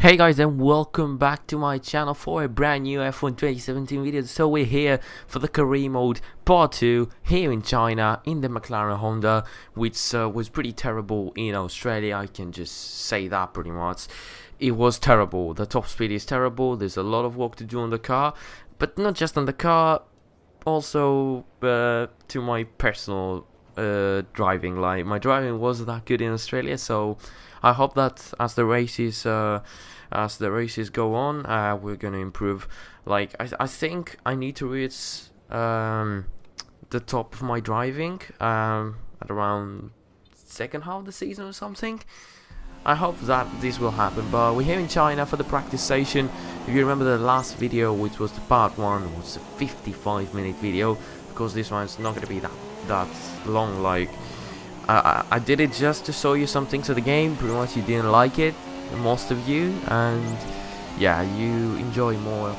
Hey guys, and welcome back to my channel for a brand new F1 2017 video. So we're here for the career mode part 2 here in China in the McLaren Honda, which was pretty terrible in Australia. I can just say that pretty much. It was terrible. The top speed is terrible. There's a lot of work to do on the car, but not just on the car, also to my personal driving. Like, my driving wasn't that good in Australia, so I hope that as the races go on, we're gonna improve. Like, I think I need to reach the top of my driving at around second half of the season or something. I hope that this will happen. But we're here in China for the practice session. If you remember the last video, which was the part 1, was a 55-minute video. Of course, this one's not gonna be that long. Like, I did it just to show you some things of the game. Pretty much you didn't like it, most of you, and yeah, you enjoy more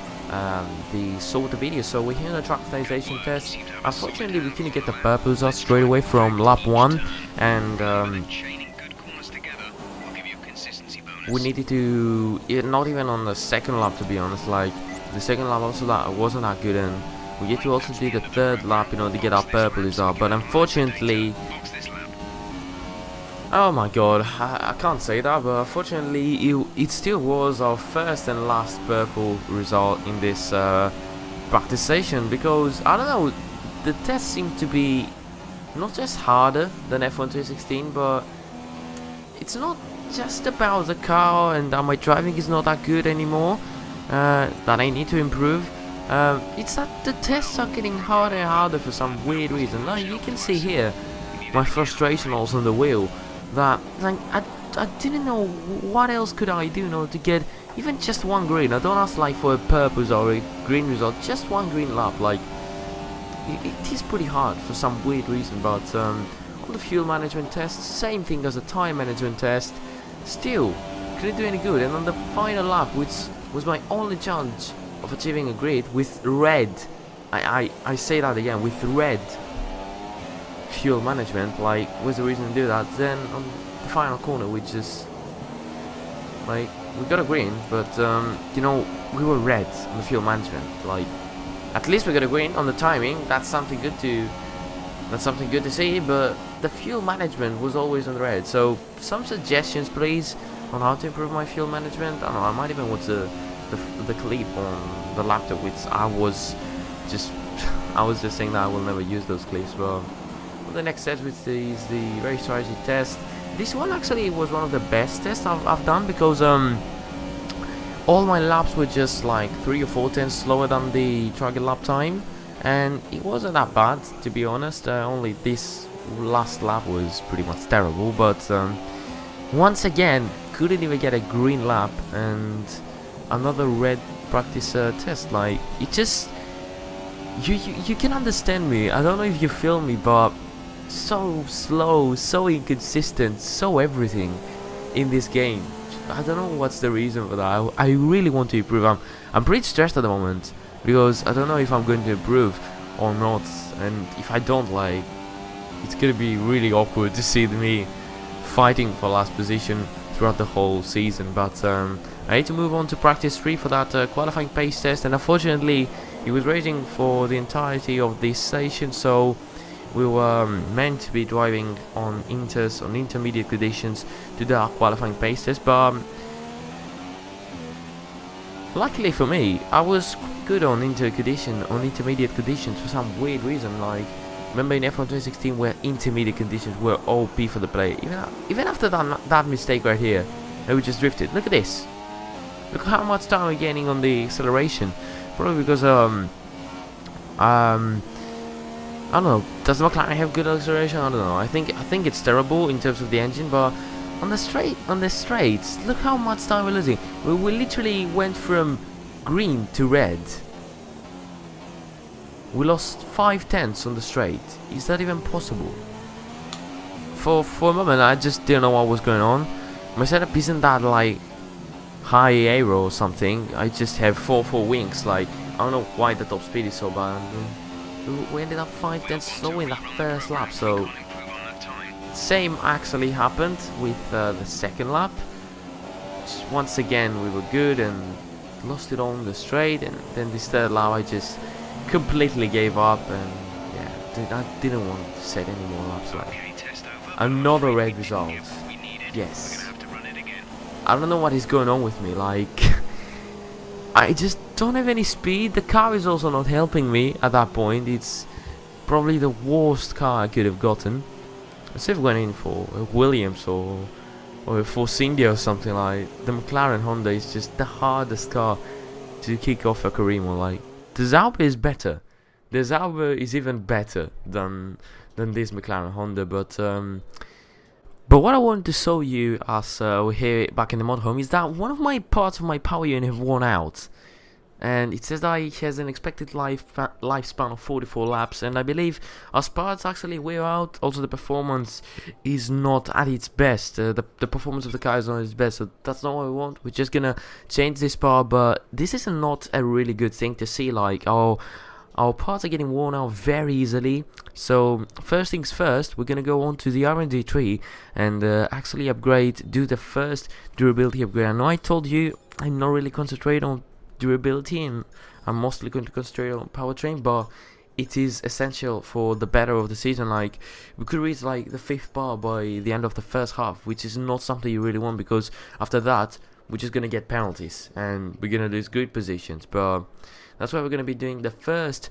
the sort of video. So we're here in a track optimization test. Unfortunately, we couldn't get the purple result straight away from lap 1, and we needed to, not even on the second lap, to be honest. Like, the second lap also wasn't that good, and we get to also do the third lap, you know, to get our purple result. But unfortunately, oh my god, I can't say that, but unfortunately it still was our first and last purple result in this practice session, because, I don't know, the test seemed to be not just harder than F1 2016, but it's not just about the car and that my driving is not that good anymore, that I need to improve. It's that the tests are getting harder and harder for some weird reason. Like, you can see here my frustration also on the wheel, that like I didn't know what else could I do in order to get even just one green. I don't ask like for a purple or a green result, just one green lap. Like, it is pretty hard for some weird reason. But on the fuel management test, same thing as the tire management test, still couldn't do any good. And on the final lap, which was my only chance of achieving a grid with red, I say that again, with red fuel management, like, what's the reason to do that? Then on the final corner, we just, like, we got a green, but you know, we were red on the fuel management. Like, at least we got a green on the timing. That's something good to see. But the fuel management was always on the red. So some suggestions, please, on how to improve my fuel management. I don't know, I might even watch the clip on the laptop, which I was just saying that I will never use those clips. But the next test, which is the race strategy test, this one actually was one of the best tests I've done, because all my laps were just like 3 or 4 tenths slower than the target lap time, and it wasn't that bad, to be honest. Only this last lap was pretty much terrible, but once again couldn't even get a green lap, and another red practice test. Like, it just, you can understand me. I don't know if you feel me, but so slow, so inconsistent, so everything in this game. I don't know what's the reason for that. I really want to improve. I'm pretty stressed at the moment, because I don't know if I'm going to improve or not, and if I don't, like, it's gonna be really awkward to see me fighting for last position throughout the whole season. But I need to move on to practice 3 for that qualifying pace test, and unfortunately it was racing for the entirety of this session, so we were meant to be driving on intermediate conditions to the qualifying pace test. But luckily for me, I was good on intermediate conditions for some weird reason. Like, remember in F1 2016 where intermediate conditions were OP for the play. Even after that mistake right here, and we just drifted. Look at this. Look how much time we're gaining on the acceleration. Probably because I don't know, does McLaren have good acceleration? I don't know. I think it's terrible in terms of the engine, but on the straights, look how much time we're losing. We literally went from green to red. We lost 5 tenths on the straight. Is that even possible? For a moment, I just didn't know what was going on. My setup isn't that like high aero or something. I just have 4 wings. Like, I don't know why the top speed is so bad. We ended up 5 tenths slow in that first lap, so same actually happened with the second lap. once again we were good and lost it on the straight, and then this third lap I just completely gave up, and yeah, I didn't want to set any more laps. Like another red result. Yes. I don't know what is going on with me. Like I just don't have any speed. The car is also not helping me at that point. It's probably the worst car I could have gotten. Instead of going in for a Williams or a Force India or something, like the McLaren Honda is just the hardest car to kick off a career on. Like the Sauber is better. The Sauber is even better than this McLaren Honda. But what I want to show you as we're here back in the motorhome is that one of my parts of my power unit have worn out. And it says that it has an expected lifespan of 44 laps, and I believe as parts actually wear out, also the performance is not at its best. The performance of the car is not at its best, so that's not what we want. We're just gonna change this part, but this is not a really good thing to see. Like our parts are getting worn out very easily. So first things first, we're gonna go on to the R&D tree and actually do the first durability upgrade. I know I told you I'm not really concentrating on durability, and I'm mostly going to concentrate on powertrain, but it is essential for the better of the season. Like we could reach like the 5th bar by the end of the first half, which is not something you really want, because after that we're just gonna get penalties and we're gonna lose good positions. But that's why we're gonna be doing the first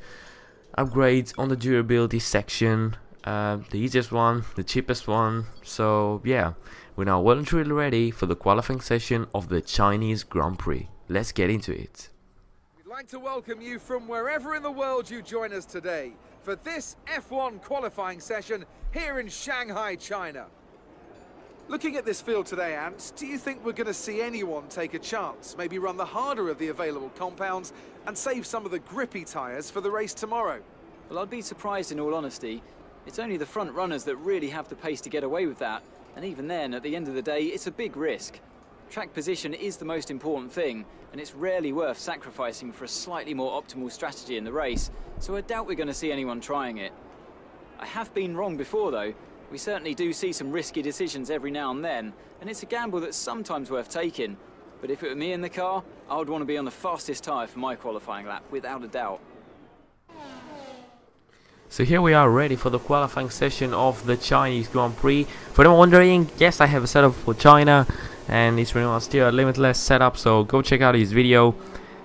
upgrades on the durability section, the easiest one, the cheapest one. So yeah, we're now well and truly ready for the qualifying session of the Chinese Grand Prix. Let's get into it. We'd like to welcome you from wherever in the world you join us today for this F1 qualifying session here in Shanghai, China. Looking at this field today, Ant, do you think we're going to see anyone take a chance, maybe run the harder of the available compounds and save some of the grippy tyres for the race tomorrow? Well, I'd be surprised in all honesty. It's only the front runners that really have the pace to get away with that, and even then, at the end of the day, it's a big risk. Track position is the most important thing, and it's rarely worth sacrificing for a slightly more optimal strategy in the race, so I doubt we're going to see anyone trying it. I have been wrong before though. We certainly do see some risky decisions every now and then, and it's a gamble that's sometimes worth taking. But if it were me in the car, I would want to be on the fastest tyre for my qualifying lap, without a doubt. So here we are ready for the qualifying session of the Chinese Grand Prix. For anyone wondering, yes, I have a setup for China, and it's pretty much still a limitless setup, so go check out his video.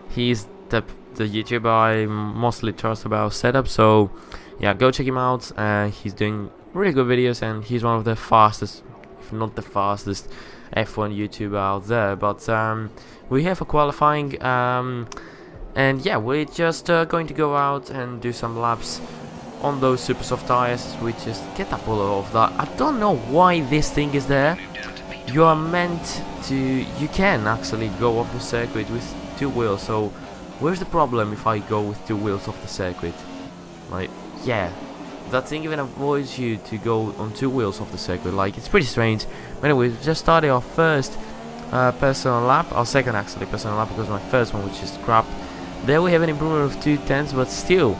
He's the YouTuber I mostly trust about setup, so yeah, go check him out. He's doing really good videos, and he's one of the fastest, if not the fastest, F1 YouTuber out there. But we're here for qualifying, and yeah, we're just going to go out and do some laps on those super soft tires. We just get that ball off that. I don't know why this thing is there. You are meant to, you can actually go off the circuit with 2 wheels, so where's the problem if I go with 2 wheels off the circuit? Like, yeah, that thing even avoids you to go on 2 wheels off the circuit. Like, it's pretty strange. But anyway, we just started our first personal lap, our second actually personal lap, because my first one was just crap. There we have an improvement of 2/10, but still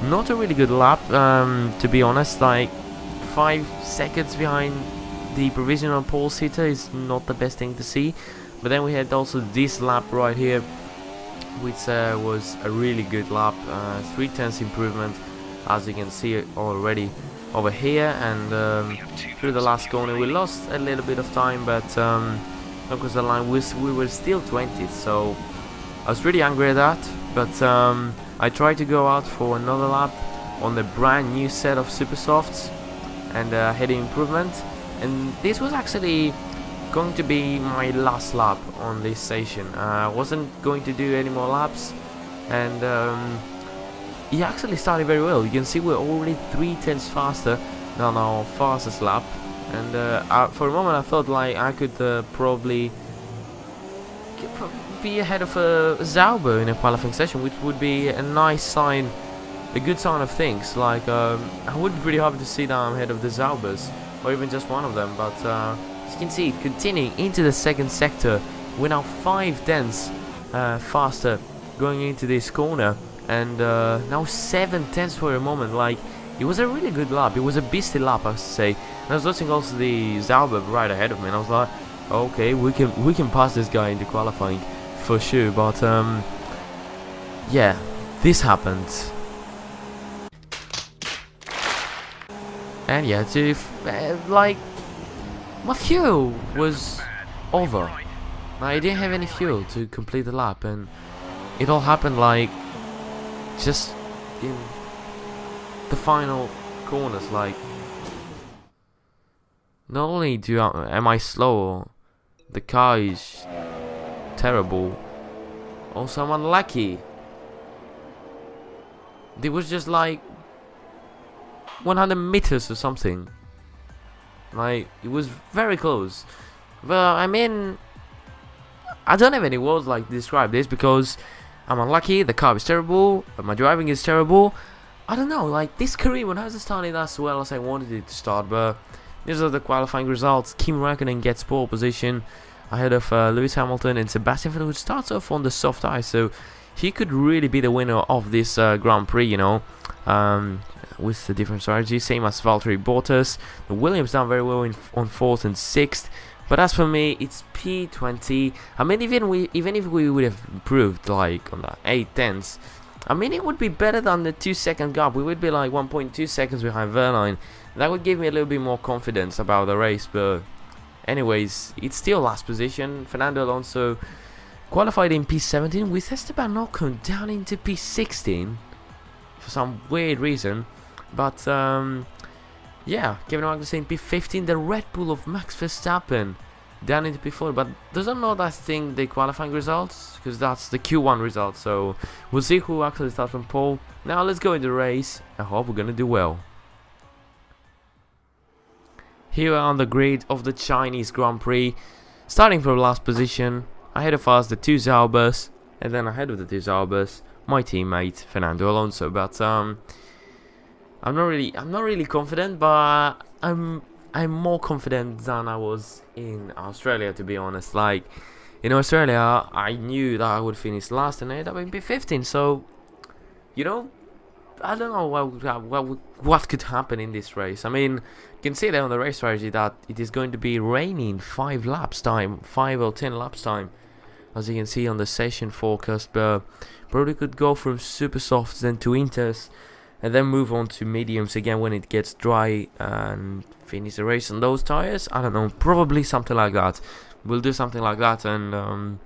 not a really good lap, to be honest. Like 5 seconds behind the provisional pole sitter is not the best thing to see. But then we had also this lap right here, which was a really good lap, 3/10 improvement, as you can see already over here. And through the last corner we lost a little bit of time, but because the line we were still 20th, so I was really angry at that. But I tried to go out for another lap on the brand new set of super softs and had an improvement. And this was actually going to be my last lap on this session. I wasn't going to do any more laps, and he actually started very well. You can see we're already 3/10 faster than our fastest lap, and for a moment I felt like I could probably be ahead of Sauber in a qualifying session, which would be a nice sign, a good sign of things. Like I would be pretty happy to see that I'm ahead of the Saubers, or even just one of them. But as you can see, continuing into the second sector, we're now 5/10 faster going into this corner, and now 7/10 for a moment. Like, it was a really good lap. It was a beastly lap, I have to say. And I was watching also the Sauber right ahead of me, and I was like, okay, we can pass this guy into qualifying for sure. But yeah, this happened. And yeah, like, my fuel was over. I didn't have any fuel to complete the lap, and it all happened like just in the final corners. Like, not only am I slow, the car is terrible, also I'm unlucky. There was just like 100 meters or something. Like, it was very close. But I mean, I don't have any words like to describe this, because I'm unlucky, the car is terrible, my driving is terrible. I don't know, like, this career hasn't started as well as I wanted it to start, but these are the qualifying results. Kimi Räikkönen gets pole position ahead of Lewis Hamilton, and Sebastian Vettel, who starts off on the soft ice, so he could really be the winner of this Grand Prix, you know, with the different strategy, same as Valtteri Bottas. The Williams done very well on 4th and 6th. But as for me, it's P20. I mean, even if we would have improved like on the 8/10ths, I mean, it would be better than the 2-second gap. We would be like 1.2 seconds behind Verline. That would give me a little bit more confidence about the race. But anyways, it's still last position. Fernando Alonso qualified in P17 with Esteban Ocon down into P16 for some weird reason. But yeah, Kevin Magnussen P15, the Red Bull of Max Verstappen down into P4, but doesn't know that thing the qualifying results, because that's the Q1 result, so we'll see who actually starts from pole. Now let's go into the race. I hope we're gonna do well. Here we are on the grid of the Chinese Grand Prix, starting from last position. Ahead of us, the two Zaubers, and then ahead of the two Zaubers, my teammate Fernando Alonso. But I'm not really confident, but I'm more confident than I was in Australia, to be honest. Like, in Australia, I knew that I would finish last and I ended up in P15. So, you know, I don't know what could happen in this race. I mean, you can see there on the race strategy that it is going to be raining 5 laps time, 5 or 10 laps time, as you can see on the session forecast. But probably could go from super softs then to inters, and then move on to mediums again when it gets dry, and finish the race on those tires. I don't know, probably something like that. We'll do something like that, and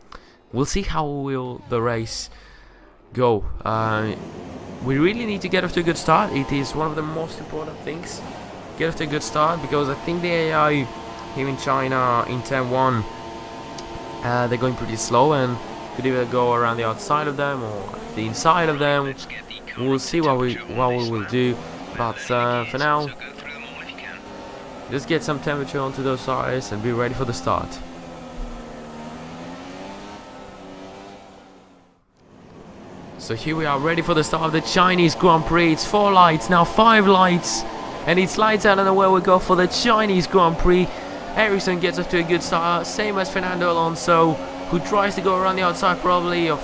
we'll see how will the race go. We really need to get off to a good start. It is one of the most important things. Get off to a good start, because I think the AI here in China in Turn 1, they're going pretty slow, and could either go around the outside of them or the inside of them. We'll see what we will do, but for now, just get some temperature onto those tires and be ready for the start. So here we are, ready for the start of the Chinese Grand Prix. It's 4 lights, now 5 lights, and it's lights out, and away we go for the Chinese Grand Prix. Ericsson gets off to a good start, same as Fernando Alonso, who tries to go around the outside probably of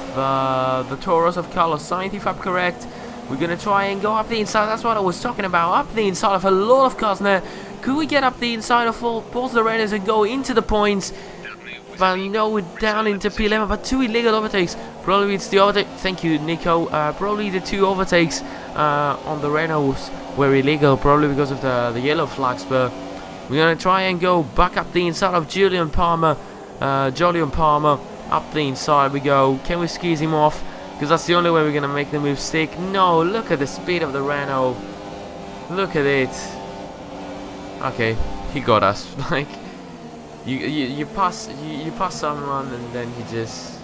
the Taurus of Carlos Sainz, if I'm correct. We're going to try and go up the inside. That's what I was talking about, up the inside of a lot of cars now. Could we get up the inside of both the Raiders and go into the points? But no, we're down into P11, but 2 illegal overtakes. Probably it's the overtake. Thank you, Nico. Probably the 2 overtakes on the Renaults were illegal, probably because of the yellow flags. But we're going to try and go back up the inside of Julian Palmer. Julian Palmer, up the inside we go. Can we squeeze him off? Because that's the only way we're going to make the move stick. No, look at the speed of the Renault. Look at it. Okay, he got us. Like, you pass someone and then he just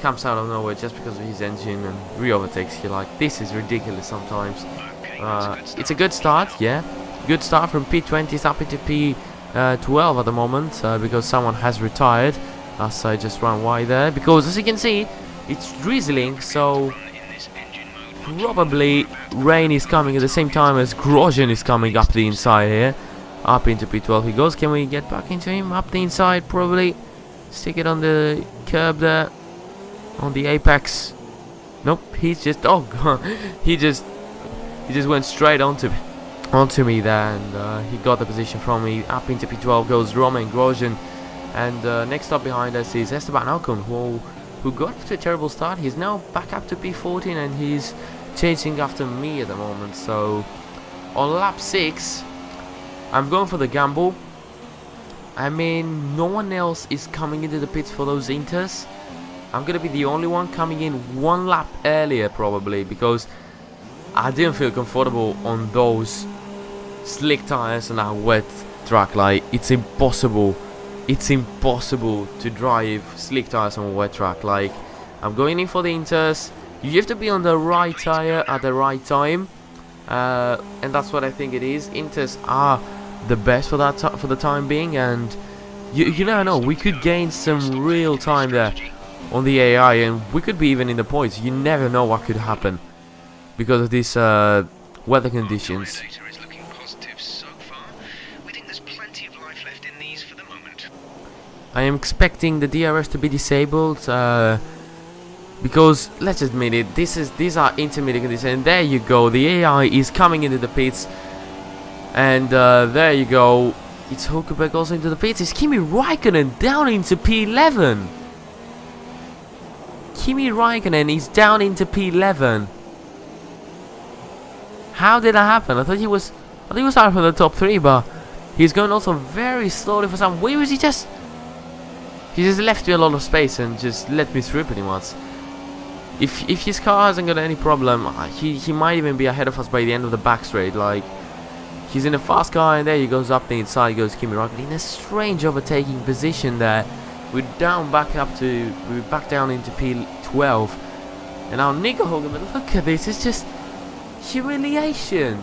comes out of nowhere just because of his engine and re-overtakes you. Like, this is ridiculous sometimes. It's a good start, yeah. Good start from P20 up into P12 at the moment, because someone has retired. As I just ran wide there, because as you can see, it's drizzling, so probably rain is coming at the same time as Grosjean is coming up the inside here. Up into P12 he goes. Can we get back into him? Up the inside, probably. Stick it on the curb there. On the apex. Nope, he's just... Oh, God. He just went straight onto me there, and he got the position from me. Up into P12 goes Romain Grosjean. And next up behind us is Esteban Ocon, who got off to a terrible start. He's now back up to P14 and he's chasing after me at the moment. So on lap 6, I'm going for the gamble. I mean, no one else is coming into the pits for those inters. I'm gonna be the only one coming in 1 lap earlier probably, because I didn't feel comfortable on those slick tires on a wet track. Like, it's impossible to drive slick tires on a wet track. Like, I'm going in for the inters. You have to be on the right tire at the right time, and that's what I think it is. Inters are the best for that for the time being, and you never know, we could gain some real time there on the AI and we could be even in the points. You never know what could happen because of these weather conditions. I am expecting the DRS to be disabled because, let's admit it, these are intermediate conditions. And there you go, the AI is coming into the pits, and there you go, it's Hulkenberg also into the pits. It's Kimi Raikkonen down into P11. Kimi Raikkonen is down into P11. How did that happen? I thought he was out for the top 3, but he's going also very slowly for some. Where was he just? He just left me a lot of space and just let me through pretty much. If his car hasn't got any problem, he might even be ahead of us by the end of the back straight. Like, he's in a fast car, and there he goes up the inside, goes Kimi Raikkonen in a strange overtaking position there. We're back down into P12, and now Nico Hulkenberg. Look at this, it's just humiliation.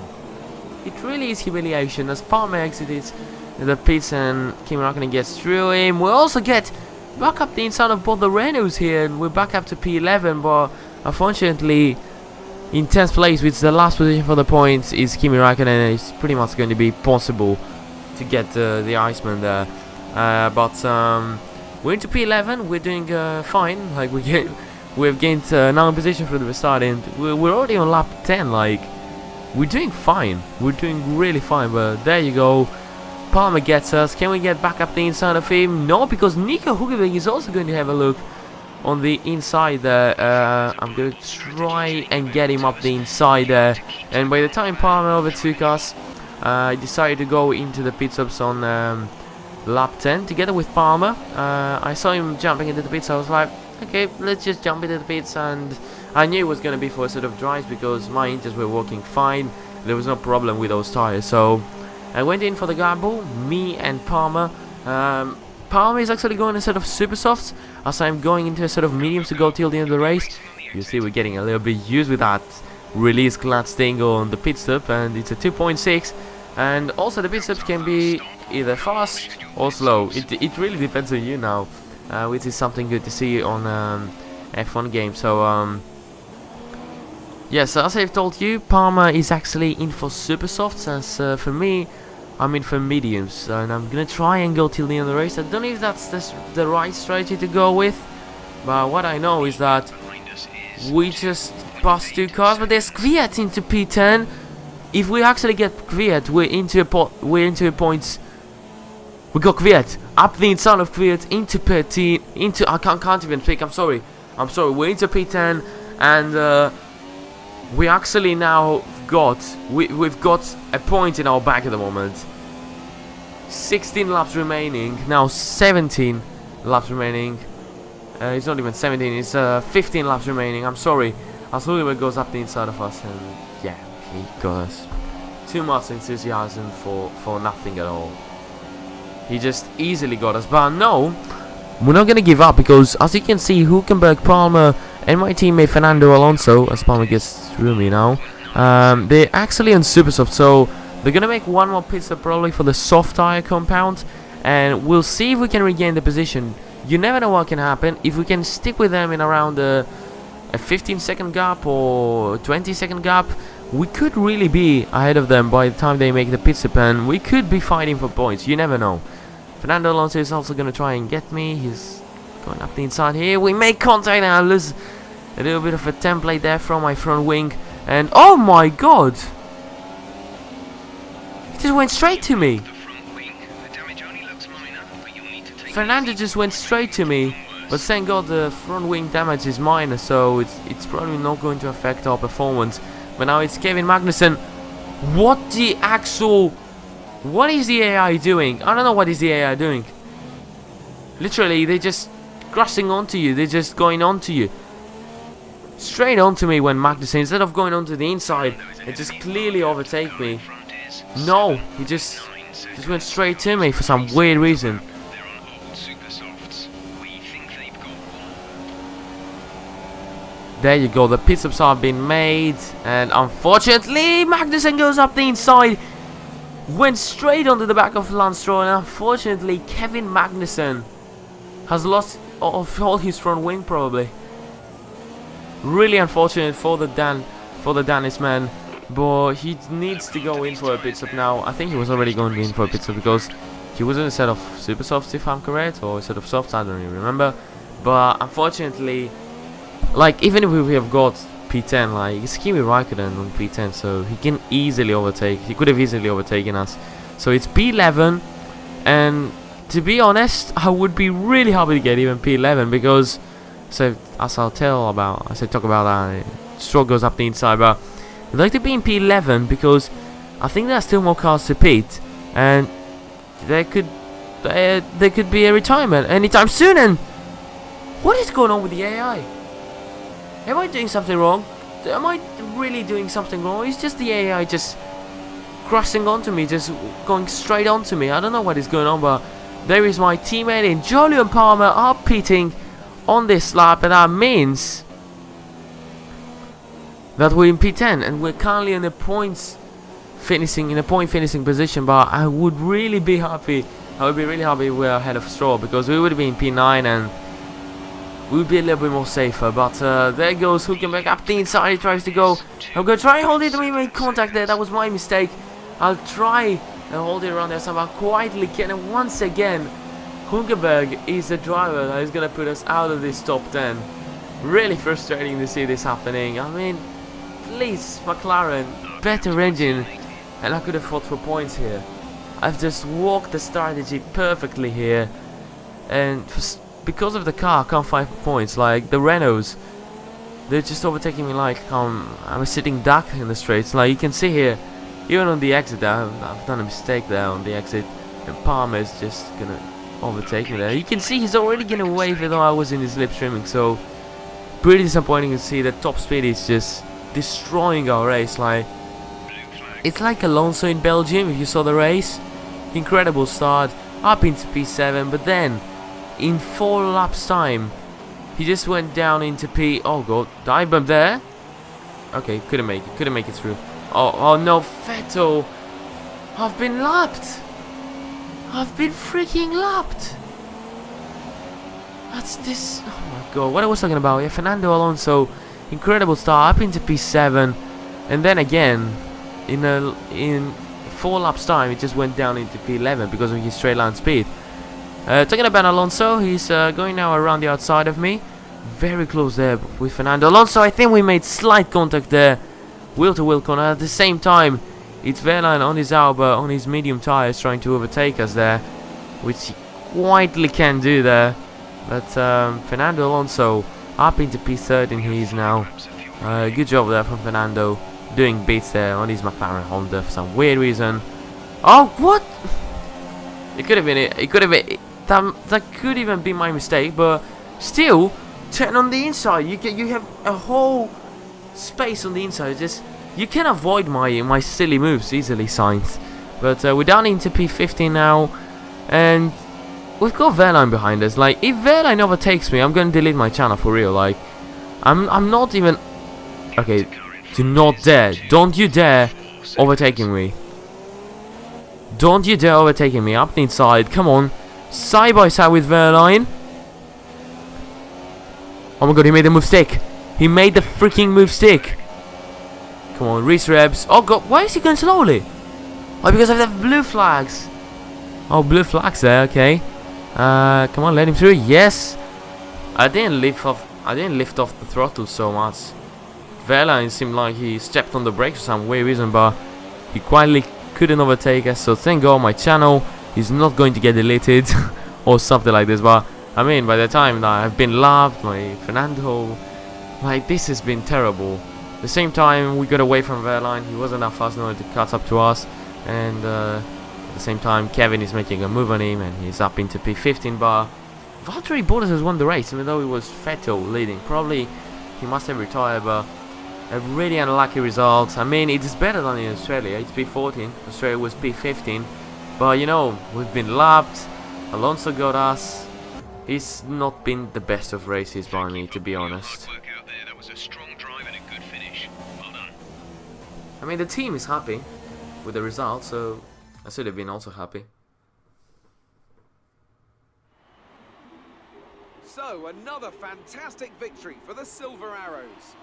It really is humiliation. As Palmer exits the pits and Kimi Raikkonen gets through him, we also get back up the inside of both the Renaults here, and we're back up to P11, but unfortunately in 10th place, with the last position for the points, is Kimi Raikkonen. It's pretty much going to be possible to get the Iceman there, but we're into P11. We're doing fine. Like, we've gained 9 position from the start, and we're already on lap 10. Like, we're doing fine. We're doing really fine. But there you go, Palmer gets us. Can we get back up the inside of him? No, because Nico Hulkenberg is also going to have a look on the inside there. I'm going to try and get him up the inside there. And by the time Palmer overtook us, I decided to go into the pit stops on lap 10 together with Palmer. I saw him jumping into the pits. I was like, okay, let's just jump into the pits, and I knew it was going to be for a set of drives because my inters were working fine. There was no problem with those tires, so I went in for the gamble, me and Palmer. Palmer is actually going a set of super softs, as I'm going into a set of mediums to go till the end of the race. You see, we're getting a little bit used with that release clutch thing on the pit stop, and it's a 2.6. And also the pit stops can be either fast or slow. It really depends on you now, which is something good to see on F1 game. So yes, as I've told you, Palmer is actually in for super softs, as for me, I'm in for mediums, and I'm gonna try and go till the end of the race. I don't know if that's the right strategy to go with, but what I know is that we just passed 2 cars, but there's Kvyat into P10. If we actually get Kvyat, we're into a points. We got Kvyat up the inside of Kvyat into P10. I can't even speak. I'm sorry. We're into P10, and we actually now we've got a point in our back at the moment. 16 laps remaining. Now 17 laps remaining. It's not even 17. It's 15 laps remaining. I'm sorry. As Hulkenberg goes up the inside of us, and yeah, he got us. Too much enthusiasm for nothing at all. He just easily got us. But no, we're not gonna give up, because as you can see, Hulkenberg, Palmer, and my teammate Fernando Alonso, as Palmer gets through me now, they're actually on super soft, so they're gonna make one more pit stop probably for the soft tire compound, and we'll see if we can regain the position. You never know what can happen. If we can stick with them in around a 15-second gap or 20-second gap, we could really be ahead of them by the time they make the pit stop, and we could be fighting for points. You never know. Fernando Alonso is also gonna try and get me. He's going up the inside here. We make contact now. Lose a little bit of a template there from my front wing, and oh my god, it just went straight to me. Fernando just went straight to me. But thank God the front wing damage is minor, so it's probably not going to affect our performance. But now it's Kevin Magnussen. What the actual... What is the AI doing? I don't know what is the AI doing. Literally, they're just crashing onto you. They're just going onto you. Straight onto me when Magnussen, instead of going onto the inside, it just clearly overtake me. No, he just went straight to me for some weird reason. There you go, the pit stops have been made, and unfortunately Magnussen goes up the inside, went straight onto the back of Lance Stroll, and unfortunately Kevin Magnussen has lost all his front wing probably. Really unfortunate for the Danish man, but he needs to go in for a pit stop now. I think he was already going in for a pit stop because he was in a set of super softs if I'm correct, or a set of softs, I don't really remember. But unfortunately, like, even if we have got P10, like, it's Kimi Raikkonen on P10, so he can easily overtake. He could have easily overtaken us. So it's P11, and to be honest, I would be really happy to get even P11 because, so as I'll talk about that, Stroll goes up the inside, but I'd like to be in P11 because I think there are still more cars to pit, and there could be a retirement anytime soon. And what is going on with the AI? Am I doing something wrong? Am I really doing something wrong? It's just the AI just crashing onto me, just going straight onto me. I don't know what is going on, but there is my teammate in Jolyon Palmer are pitting on this lap, and that means that we're in P10 and we're currently in a point finishing position. But I would really be happy. I would be really happy if we're ahead of Stroll, because we would be in P9 and we would be a little bit more safer. But there goes Hülkenberg up the inside. He tries to go. I'm going to try and hold it. We made contact there. That was my mistake. I'll try and hold it around there somehow quietly. And once again, Hülkenberg is the driver that is going to put us out of this top 10. Really frustrating to see this happening. I mean, please, McLaren, better engine, and I could have fought for points here. I've just walked the strategy perfectly here, and because of the car, I can't find points. Like the Renaults, they're just overtaking me like I'm a sitting duck in the straights. Like you can see here, even on the exit, I've done a mistake there on the exit, and Palmer is just gonna overtake me there. You can see he's already gonna wave it though I was in his slipstreaming. So pretty disappointing to see that top speed is just destroying our race. Like it's like Alonso in Belgium, if you saw the race. Incredible start up into P7, but then in 4 laps time he just went down into P. Oh god, dive bomb there. Okay, couldn't make it through. Oh no, Vettel, I've been lapped. I've been freaking lapped. That's this. Oh my god, what I was talking about. Yeah, Fernando Alonso, incredible start up into P7, and then again in 4 laps time it just went down into P11 because of his straight line speed. Talking about Alonso, he's going now around the outside of me, very close there with Fernando Alonso. I think we made slight contact there, wheel to wheel corner. At the same time, it's Wehrlein on his Alba on his medium tires trying to overtake us there, which he quietly can do there. But Fernando Alonso up into P13 he is now. Good job there from Fernando, doing beats there on his McLaren Honda for some weird reason. Oh, what? It could have been it. It could have been. That could even be my mistake, but still, turn on the inside. You have a whole space on the inside. Just you can avoid my silly moves easily, Sainz. But we're down into P15 now, and we've got Wehrlein behind us. Like if Wehrlein overtakes me, I'm gonna delete my channel for real. Like I'm not even. Okay, do not dare! Don't you dare overtaking me! Don't you dare overtaking me up the inside! Come on, side by side with Wehrlein. Oh my god, he made the move stick! He made the freaking move stick! Come on, Reese Rebs. Oh god, why is he going slowly? Oh, because of the blue flags. Oh, blue flags there. Okay. Come on, let him through. Yes. I didn't lift off the throttle so much. Wehrlein seemed like he stepped on the brakes for some weird reason, but he quietly couldn't overtake us. So thank God my channel is not going to get deleted. or something like this. But I mean, by the time that I've been loved by Fernando, like, this has been terrible. At the same time, we got away from Verline. He wasn't that fast in order to catch up to us, and at the same time, Kevin is making a move on him, and he's up into P15. But Valtteri Bottas has won the race, even though it was Vettel leading. Probably he must have retired, but a really unlucky result. I mean, it is better than in Australia. It's P14. Australia was P15. But, you know, we've been lapped. Alonso got us. It's not been the best of races by me, to be honest. I mean, the team is happy with the result, so I should have been also happy. So, another fantastic victory for the Silver Arrows.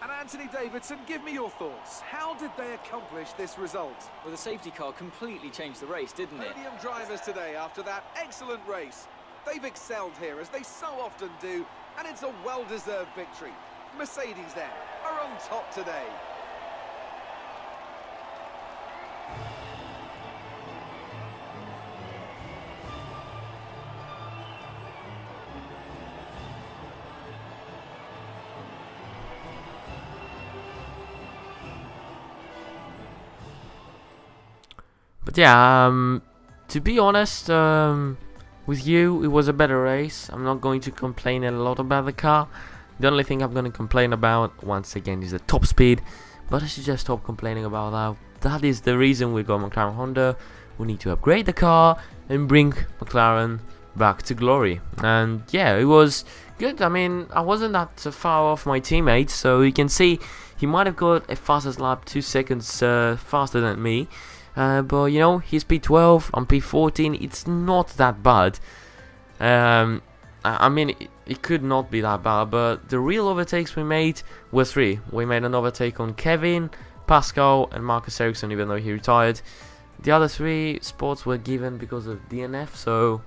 And Anthony Davidson, give me your thoughts. How did they accomplish this result? Well, the safety car completely changed the race, didn't it? Podium drivers today after that excellent race. They've excelled here, as they so often do, and it's a well-deserved victory. Mercedes, then, are on top today. But yeah, to be honest, with you, it was a better race. I'm not going to complain a lot about the car. The only thing I'm going to complain about, once again, is the top speed. But I should just stop complaining about that. That is the reason we got McLaren Honda. We need to upgrade the car and bring McLaren back to glory. And yeah, it was good. I mean, I wasn't that far off my teammate, so you can see he might have got a fastest lap 2 seconds faster than me. But you know, he's P12, I'm P14. It's not that bad. I mean, it could not be that bad, but the real overtakes we made were 3. We made an overtake on Kevin, Pascal, and Marcus Ericsson, even though he retired. The other 3 spots were given because of DNF, so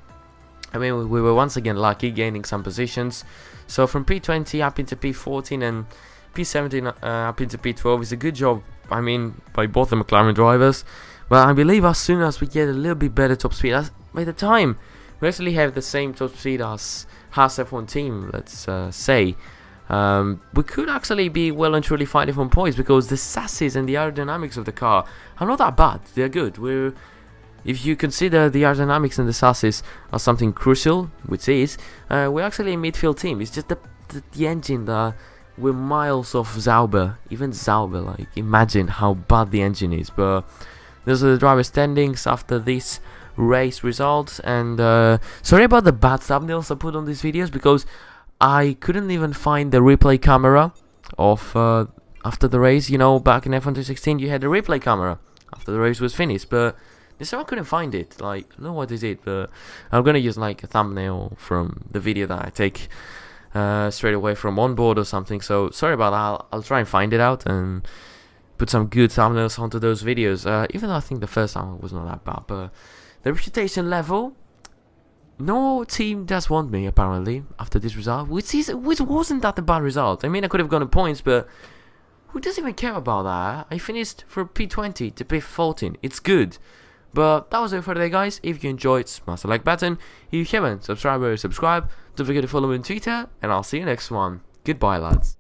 I mean, we were once again lucky, gaining some positions. So from P20 up into P14 and P17 up into P12 is a good job, I mean, by both the McLaren drivers. But I believe as soon as we get a little bit better top speed, by the time we actually have the same top speed as Haas F1 team, let's say, we could actually be well and truly fighting for points, because the chassis and the aerodynamics of the car are not that bad. They're good. If you consider the aerodynamics and the chassis as something crucial, which is, we're actually a midfield team. It's just the engine that we're miles off Sauber. Even Sauber, like, imagine how bad the engine is. But those are the driver standings after this race results. And sorry about the bad thumbnails I put on these videos, because I couldn't even find the replay camera of after the race. You know, back in F1 2016 you had the replay camera after the race was finished, but this time I couldn't find it. Like, I don't know what is it, but I'm gonna use like a thumbnail from the video that I take straight away from onboard or something. So sorry about that. I'll try and find it out and put some good thumbnails onto those videos, even though I think the first time was not that bad. But the reputation level, no team does want me apparently after this result, which wasn't that a bad result. I mean, I could have gone to points, but who doesn't even care about that? I finished from P20 to P14. It's good. But that was it for today, guys. If you enjoyed, smash the like button. If you haven't subscribed, subscribe. Don't forget to follow me on Twitter, and I'll see you next one. Goodbye, lads.